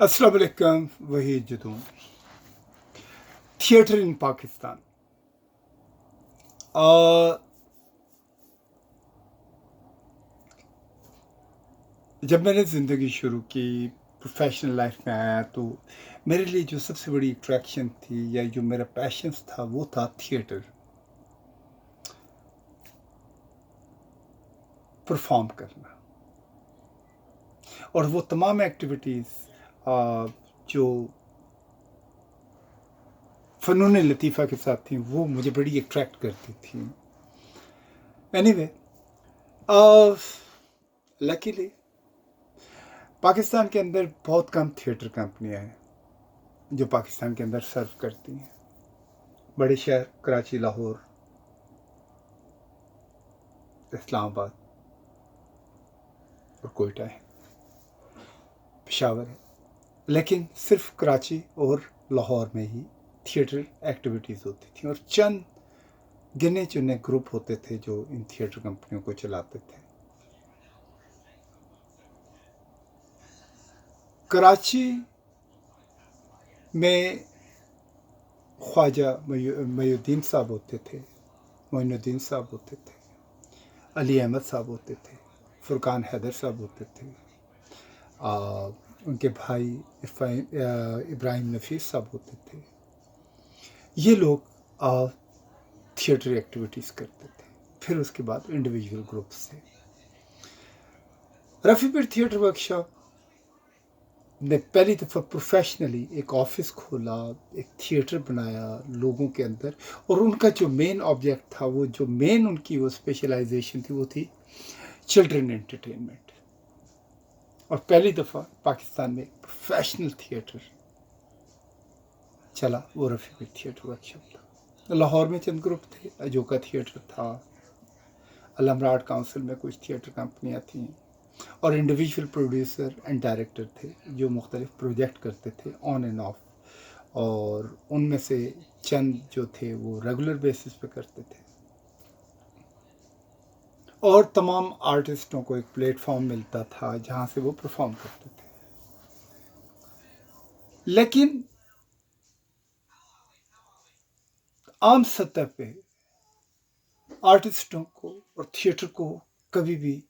السلام علیکم. وہی جدوں تھیٹر ان پاکستان. جب میں نے زندگی شروع کی، پروفیشنل لائف میں آیا، تو میرے لیے جو سب سے بڑی اٹریکشن تھی یا جو میرا پیشنس تھا وہ تھا تھیٹر، پرفارم کرنا. اور وہ تمام ایکٹیویٹیز جو فنون لطیفہ کے ساتھ تھیں وہ مجھے بڑی اٹریکٹ کرتی تھیں. اینی وے، لکیلی پاکستان کے اندر بہت کم تھیٹر کمپنیاں ہیں جو پاکستان کے اندر سرو کرتی ہیں. بڑے شہر کراچی، لاہور، اسلام آباد اور کوئٹہ ہے، پشاور ہے. لیکن صرف کراچی اور لاہور میں ہی تھیٹر ایکٹیویٹیز ہوتی تھیں، اور چند گنے چنے گروپ ہوتے تھے جو ان تھیٹر کمپنیوں کو چلاتے تھے. کراچی میں خواجہ محی الدین صاحب ہوتے تھے، معین الدین صاحب ہوتے تھے، علی احمد صاحب ہوتے تھے، فرقان حیدر صاحب ہوتے تھے، ان کے بھائی ابراہیم نفیس صاحب ہوتے تھے. یہ لوگ تھیٹر ایکٹیویٹیز کرتے تھے. پھر اس کے بعد انڈیویجول گروپس تھے. رفیع پیر تھیٹر ورکشاپ نے پہلی دفعہ پروفیشنلی ایک آفس کھولا، ایک تھیٹر بنایا لوگوں کے اندر. اور ان کا جو مین آبجیکٹ تھا، وہ جو مین ان کی وہ اسپیشلائزیشن تھی، وہ تھی چلڈرن انٹرٹینمنٹ. اور پہلی دفعہ پاکستان میں پروفیشنل تھیٹر چلا، وہ رفیع پیر تھیٹر ورکشاپ تھا. لاہور میں چند گروپ تھے، اجوکا تھیٹر تھا، علمراٹ کاؤنسل میں کچھ تھیٹر کمپنیاں تھیں، اور انڈیویجول پروڈیوسر اینڈ ڈائریکٹر تھے جو مختلف پروجیکٹ کرتے تھے آن اینڈ آف. اور ان میں سے چند جو تھے وہ ریگولر بیسس پہ کرتے تھے. اور تمام آرٹسٹوں کو ایک پلیٹ فارم ملتا تھا جہاں سے وہ پرفارم کرتے تھے. لیکن عام سطح پہ آرٹسٹوں کو اور تھیٹر کو کبھی بھی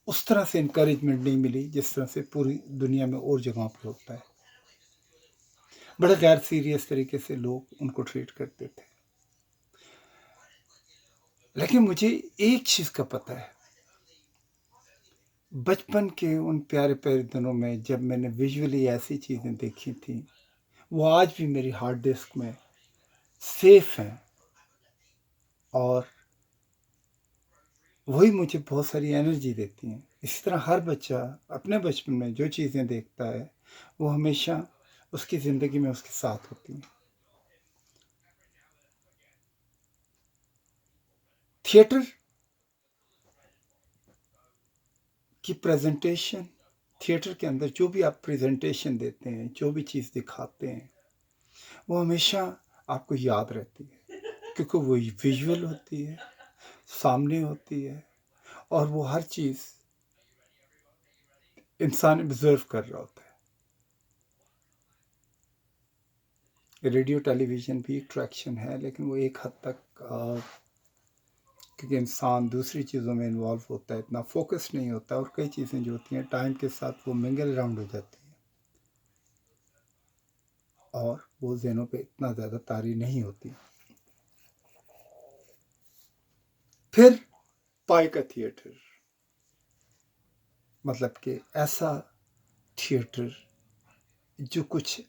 اس طرح سے انکریجمنٹ نہیں ملی جس طرح سے پوری دنیا میں اور جگہوں پہ ہوتا ہے. بڑے غیر سیریس طریقے سے لوگ ان کو ٹریٹ کرتے تھے. لیکن مجھے ایک چیز کا پتہ ہے، بچپن کے ان پیارے پیارے دنوں میں جب میں نے ویژولی ایسی چیزیں دیکھی تھیں، وہ آج بھی میری ہارڈ ڈسک میں سیف ہیں. اور وہی مجھے بہت ساری انرجی دیتی ہیں. اسی طرح ہر بچہ اپنے بچپن میں جو چیزیں دیکھتا ہے وہ ہمیشہ اس کی زندگی میں اس کے ساتھ ہوتی ہیں. تھیٹر کی پریزنٹیشن، تھیٹر کے اندر جو بھی آپ پریزنٹیشن دیتے ہیں، جو بھی چیز دکھاتے ہیں، وہ ہمیشہ آپ کو یاد رہتی ہے، کیونکہ وہ ویژول ہوتی ہے، سامنے ہوتی ہے، اور وہ ہر چیز انسان آبزرو کر رہا ہوتا ہے. ریڈیو ٹیلی ویژن بھی اٹریکشن ہے، لیکن وہ ایک حد تک کیونکہ انسان دوسری چیزوں میں انوالو ہوتا ہے، اتنا فوکس نہیں ہوتا، اور کئی چیزیں جو ہوتی ہیں ٹائم کے ساتھ وہ منگل اراؤنڈ ہو جاتی ہیں اور وہ ذہنوں پہ اتنا زیادہ طاری نہیں ہوتی. پھر پائے کا تھیٹر، مطلب کہ ایسا تھیٹر جو کچھ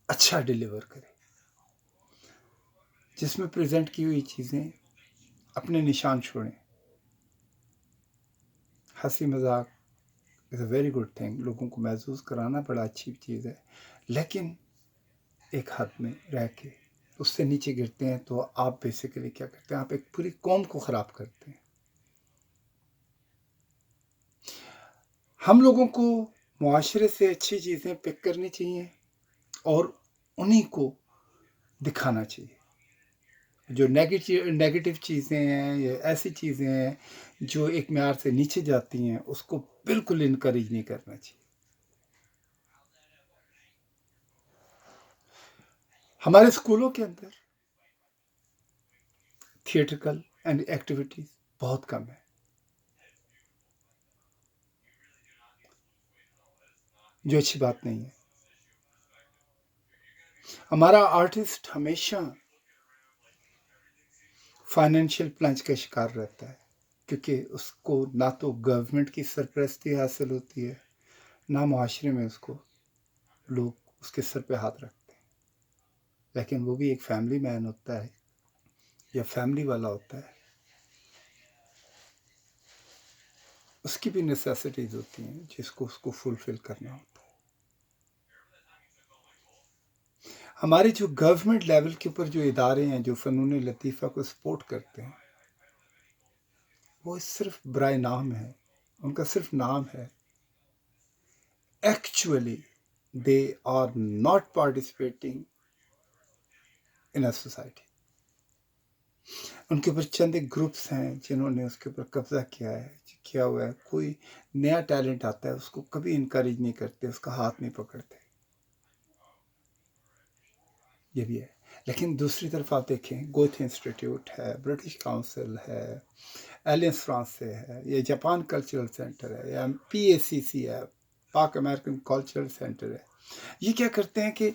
اچھا ڈیلیور کرے، جس میں پریزنٹ کی ہوئی چیزیں اپنے نشان چھوڑیں. ہنسی مذاق از اے ویری گڈ تھنگ، لوگوں کو محظوظ کرانا بڑا اچھی چیز ہے، لیکن ایک حد میں رہ کے اس سے نیچے گرتے ہیں تو آپ بیسیکلی کیا کرتے ہیں، آپ ایک پوری قوم کو خراب کرتے ہیں. ہم لوگوں کو معاشرے سے اچھی چیزیں پک کرنی چاہیے اور انہیں کو دکھانا چاہیے. جو نیگیٹو چیزیں ہیں یا ایسی چیزیں ہیں جو ایک معیار سے نیچے جاتی ہیں، اس کو بالکل انکریج نہیں کرنا چاہیے. ہمارے اسکولوں کے اندر تھیٹرکل اینڈ ایکٹیویٹیز بہت کم ہے، جو اچھی بات نہیں ہے. ہمارا آرٹسٹ ہمیشہ فائنینشیل پلنج کا شکار رہتا ہے، کیونکہ اس کو نہ تو گورنمنٹ کی سرپرستی حاصل ہوتی ہے، نہ معاشرے میں اس کو لوگ اس کے سر پہ ہاتھ رکھتے ہیں. لیکن وہ بھی ایک فیملی مین ہوتا ہے یا فیملی والا ہوتا ہے، اس کی بھی نیسیسٹیز ہوتی ہیں جس کو اس کو فلفل کرنا ہوتا ہے. ہمارے جو گورنمنٹ لیول کے اوپر جو ادارے ہیں جو فنون لطیفہ کو سپورٹ کرتے ہیں، وہ صرف برائے نام ہے، ان کا صرف نام ہے. Actually they are not participating in a society. ان کے اوپر چند ایک گروپس ہیں جنہوں نے اس کے اوپر قبضہ کیا ہوا ہے. کوئی نیا ٹیلنٹ آتا ہے اس کو کبھی انکریج نہیں کرتے، اس کا ہاتھ نہیں پکڑتے. یہ بھی ہے. لیکن دوسری طرف آپ دیکھیں، گوتھ انسٹیٹیوٹ ہے، برٹش کاؤنسل ہے، ایلینس فرانس سے ہے، یا جاپان کلچرل سینٹر ہے، یا PACC ہے، پاک امریکن کلچرل سینٹر ہے. یہ کیا کرتے ہیں کہ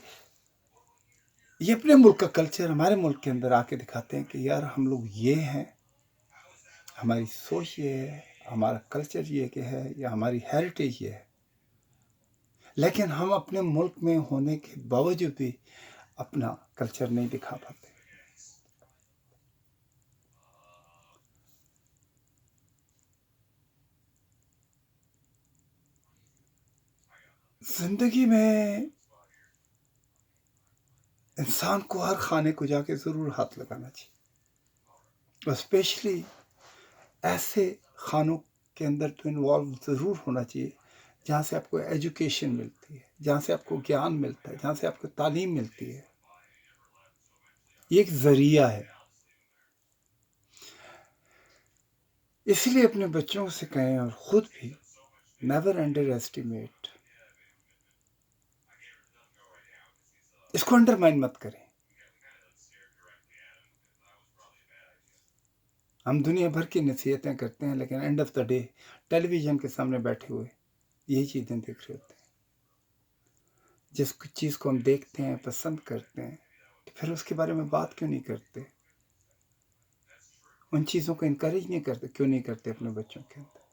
یہ اپنے ملک کا کلچر ہمارے ملک کے اندر آ کے دکھاتے ہیں کہ یار ہم لوگ یہ ہیں، ہماری سوچ یہ ہے، ہمارا کلچر یہ کہ ہے، یا ہماری ہیریٹیج یہ ہے. لیکن ہم اپنے ملک میں ہونے کے باوجود بھی اپنا کلچر نہیں دکھا پاتے. زندگی میں انسان کو ہر خانے کو جا کے ضرور ہاتھ لگانا چاہیے، اور اسپیشلی ایسے خانوں کے اندر تو انوالو ضرور ہونا چاہیے جہاں سے آپ کو ایجوکیشن ملتی ہے، جہاں سے آپ کو گیان ملتا ہے، جہاں سے آپ کو تعلیم ملتی ہے. یہ ایک ذریعہ ہے. اسی لیے اپنے بچوں سے کہیں اور خود بھی نیور انڈر ایسٹیمیٹ، اس کو انڈرمائن مت کریں. ہم دنیا بھر کی نصیحتیں کرتے ہیں، لیکن end of the day television کے سامنے بیٹھے ہوئے یہی چیزیں دیکھ رہے ہوتے ہیں. جس چیز کو ہم دیکھتے ہیں، پسند کرتے ہیں، تو پھر اس کے بارے میں بات کیوں نہیں کرتے؟ ان چیزوں کو انکریج نہیں کرتے، کیوں نہیں کرتے اپنے بچوں کے اندر؟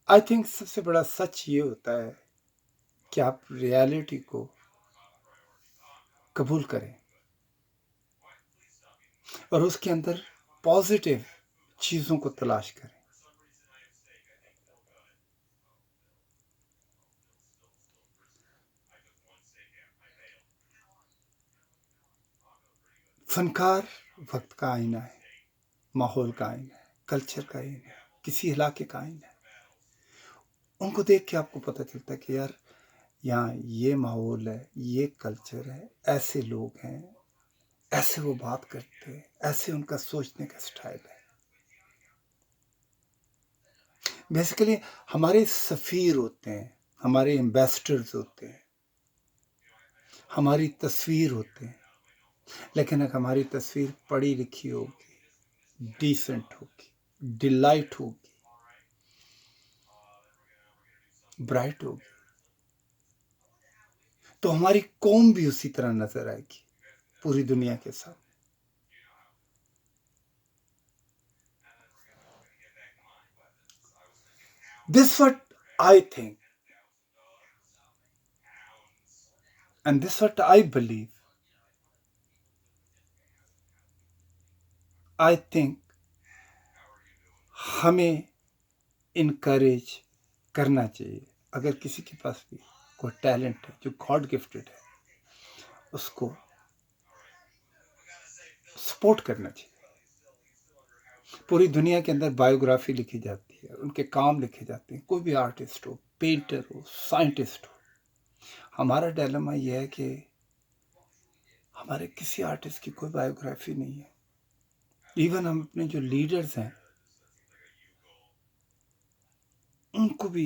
آئی تھنک سب سے بڑا سچ یہ ہوتا ہے کہ آپ ریالٹی کو قبول کریں اور اس کے اندر پازیٹیو چیزوں کو تلاش کریں. فنکار وقت کا آئینہ ہے، ماحول کا آئینہ ہے، کلچر کا آئینہ ہے، کسی علاقے کا آئینہ ہے. ان کو دیکھ کے آپ کو پتہ چلتا ہے کہ یار یہاں یہ ماحول ہے، یہ کلچر ہے، ایسے لوگ ہیں، ایسے وہ بات کرتے ہیں، ایسے ان کا سوچنے کا سٹائل ہے. بیسیکلی ہمارے سفیر ہوتے ہیں، ہمارے ایمبیسڈرز ہوتے ہیں، ہماری تصویر ہوتے ہیں. لیکن اگر ہماری تصویر پڑھی لکھی ہوگی، ڈیسنٹ ہوگی، ڈیلائٹ ہوگی، برائٹ ہوگی، تو ہماری قوم بھی اسی طرح نظر آئے گی پوری دنیا کے ساتھ. This what I think, and this what I believe. I think ہمیں انکریج کرنا چاہیے. اگر کسی کے پاس بھی کوئی ٹیلنٹ ہے جو گاڈ گفٹڈ ہے، اس کو سپورٹ کرنا چاہیے. پوری دنیا کے اندر بایوگرافی لکھی جاتی ہے، ان کے کام لکھے جاتے ہیں. کوئی بھی آرٹسٹ ہو، پینٹر ہو، سائنٹسٹ ہو. ہمارا ڈائلما یہ ہے کہ ہمارے کسی آرٹسٹ کی کوئی بایوگرافی نہیں ہے. ایون ہم اپنے جو لیڈرز ہیں ان کو بھی